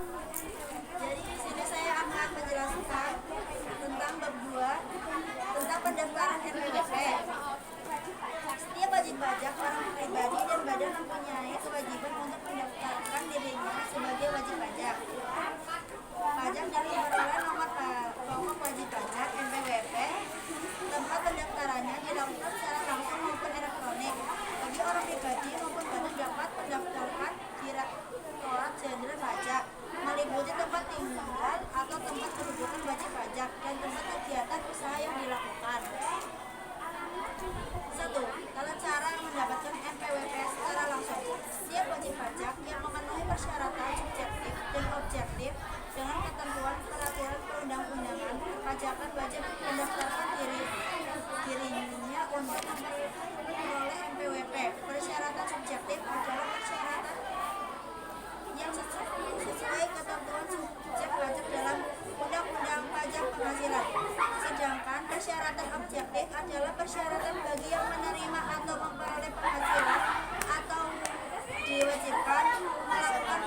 Jadi di sini saya akan menjelaskan tentang bab 2 tentang pendaftaran NPWP. Setiap wajib pajak orang pribadi dan badan mempunyai kewajiban untuk mendaftarkan dirinya sebagai wajib pajak. Pajak dan pembayaran nomor pokok wajib pajak (NPWP). Tempat pendaftarannya dilakukan secara langsung maupun elektronik. Bagi orang pribadi maupun badan dapat mendaftarkan Direktorat Jenderal Pajak, meliputi tempat tinggal atau tempat kedudukan wajib pajak dan tempat kegiatan usaha yang dilakukan. 1. Tata cara mendapatkan NPWP secara langsung. Setiap wajib pajak yang memenuhi persyaratan subjektif dan objektif dengan ketentuan peraturan perundang-undangan perpajakan wajib mendaftarkan dirinya untuk memperoleh NPWP. Persyaratan subjektif adalah persyaratan yang sesuai ketentuan subjek pajak dalam Undang-Undang Pajak Penghasilan. Sedangkan persyaratan objektif adalah persyaratan bagi yang menerima atau memperoleh penghasilan atau diwajibkan melakukan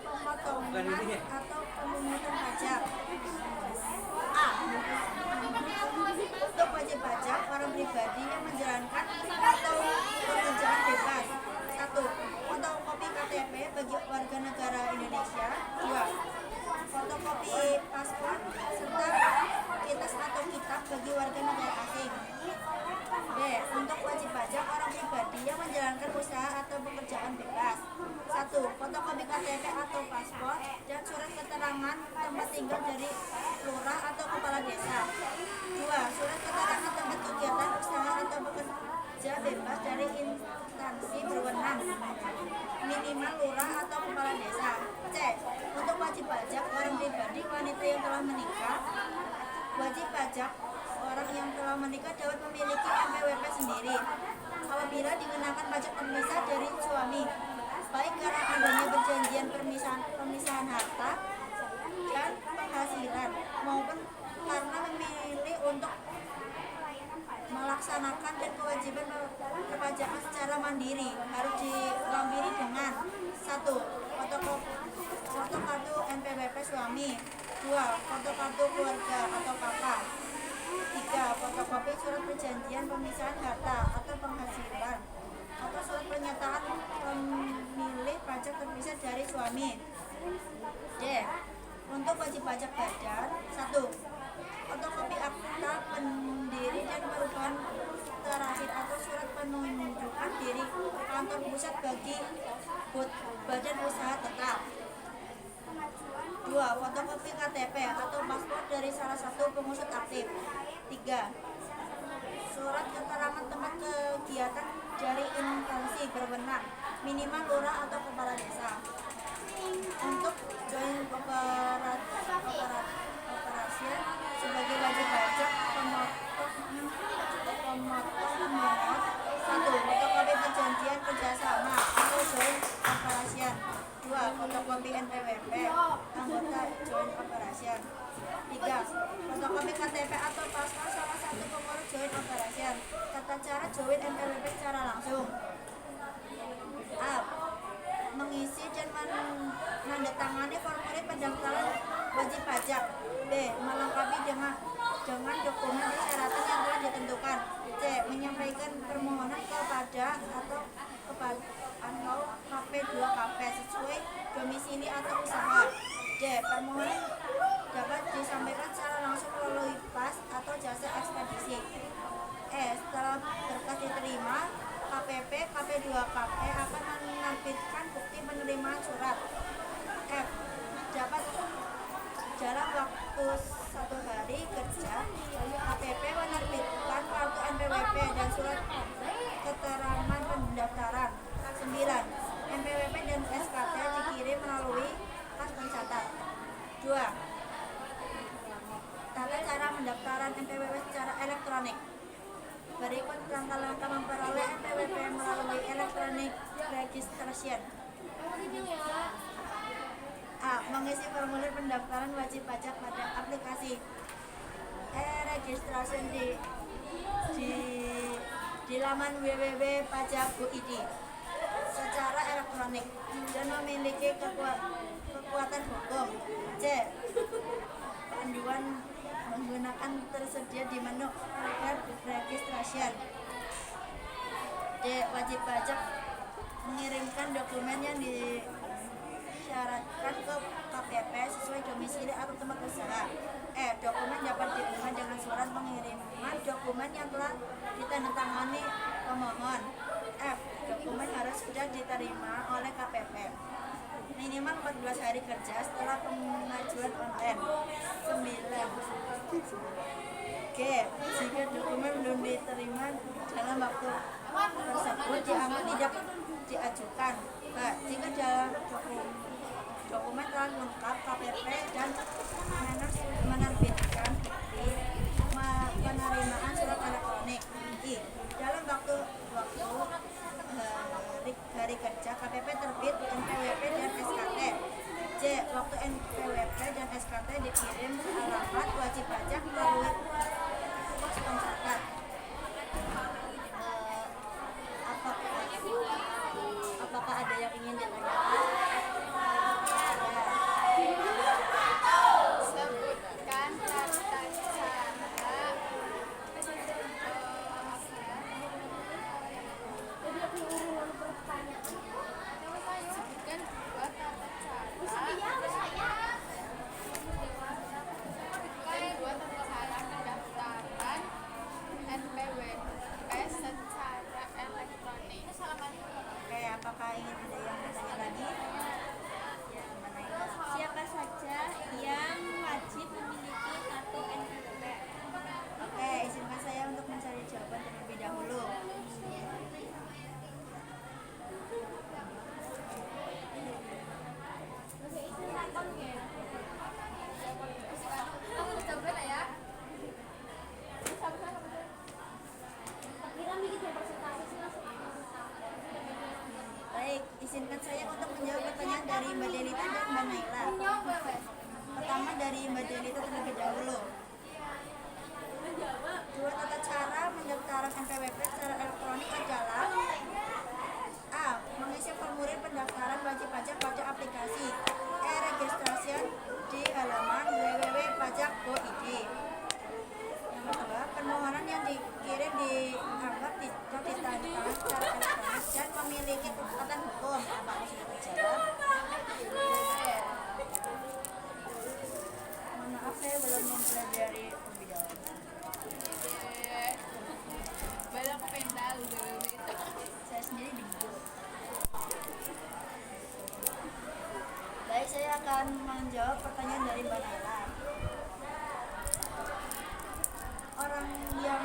pemotongan atau pemungutan pajak. A. Untuk wajib pajak orang pribadi yang menjalankan atau pekerjaan bebas. 1. Fotokopi KTP bagi warga negara Indonesia. 2. Fotokopi paspor serta kitas atau kitab bagi warga negara asing. B. Untuk wajib pajak orang pribadi yang menjalankan usaha atau pekerjaan bebas. 1. Fotokopi KTP atau paspor dan surat keterangan tempat tinggal dari lurah atau kepala desa. 2. Surat keterangan tempat kegiatan usaha atau bekerja bebas dari instansi berwenang, minimal lurah atau kepala desa. C. Untuk wajib pajak orang pribadi wanita yang telah menikah. Wajib pajak orang yang telah menikah dapat memiliki NPWP sendiri apabila dikenakan pajak terpisah dari suami, baik karena adanya perjanjian pemisahan harta dan penghasilan maupun karena memilih untuk melaksanakan dan kewajiban perpajakan secara mandiri. Harus dilampiri dengan 1. Foto kartu NPWP suami. 2. Foto kartu keluarga atau kakak. 3. Fotokopi surat perjanjian pemisahan harta atau penghasilan atau surat pernyataan pemilih pajak terpisah dari suami. D. Untuk wajib pajak badan. 1. Fotokopi akta pendiri dan perubahan terakhir atau surat penunjukan diri kantor pusat bagi badan usaha tetap. 2. Fotokopi KTP atau paspor dari salah satu pengusut aktif. 3. Surat keterangan tempat kegiatan dari instansi berwenang, minimal lurah atau kepala desa. Untuk join operasi sebagai wajib pajak pemotong pemohon. 1. Fotokopi perjanjian kerjasama atau join operation. 2. Fotokopi NPWP anggota joint operation. 3. Fotokopi KTP atau paspor salah satu pengurus joint operation. Tata cara join NPWP secara langsung. A. Mengisi dan menandatangani formulir pendaftaran wajib pajak. B. Melengkapi dengan dokumen persyaratan yang telah ditentukan. C. Menyampaikan permohonan kepada KP2KP sesuai domisili atau usaha. D. Permohonan dapat disampaikan secara langsung melalui PAS atau jasa ekspedisi. E. Setelah berkas diterima, KPP KP2KP akan menerbitkan bukti penerimaan surat. F. Dapat dalam waktu 1 hari kerja, KPP menerbitkan kartu NPWP dan surat keterangan pendaftaran. 9. NPWP dan SKT dikirim melalui kas pencatat. 2. Tata cara pendaftaran NPWP secara elektronik. Berikut langkah-langkah memperoleh NPWP melalui electronic registration. A. Mengisi formulir pendaftaran wajib pajak pada aplikasi e-registration di laman www.pajak.go.id secara elektronik dan memiliki kekuatan hukum. Indonesia. D. Wajib pajak mengirimkan dokumen yang disyaratkan ke KPP sesuai domisili atau tempat usaha. E. Dokumen dapat diunggah dengan surat pengiriman dokumen yang telah ditandatangani pemohon. F. Dokumen harus sudah diterima oleh KPP minimal 14 hari kerja setelah pengajuan online. 9. G. Jika dokumen belum diterima dalam waktu tersebut dianggap tidak diajukan. B. Jika dalam dokumen telah lengkap, KPP dan menerbitkan bukti penerimaan surat elektronik. I. Dalam waktu hari kerja KPP terbit NPWP dan SKT. J. Waktu NPWP dan SKT dikirim ke alamat wajib pajak melalui pos pencatat. Apakah ada yang ingin ditanyakan? Sebutkan tata cara sebutkan dua tata cara pendaftaran NPWP secara elektronik. Oke, apakah ingin ada yang bertanya lagi? Ya, mana itu? Siapa saja yang wajib memiliki kartu NPWP? Oke, izinkan saya untuk mencari jawaban terlebih dahulu. Baik, izinkan saya untuk menjawab pertanyaan dari Mbak Delita dan Mbak Naila. Pertama dari Mbak Delita terlebih dahulu. Dua tata cara pendaftaran NPWP secara elektronik adalah: A. Mengisi formulir pendaftaran wajib pajak pada aplikasi. E. Registrasi di halaman www.pajak.go.id. Yang kedua, permohonan yang dikirim dianggap tidak ditantang secara elektronik dan memiliki kekuatan hukum. Apakah sudah terjawab? Mohon maaf, saya belum mempelajari lebih dalam. Balak pendal dulu itu. Saya sendiri bingung. Baik, saya akan menjawab pertanyaan dari Mbak Naila. Orang yang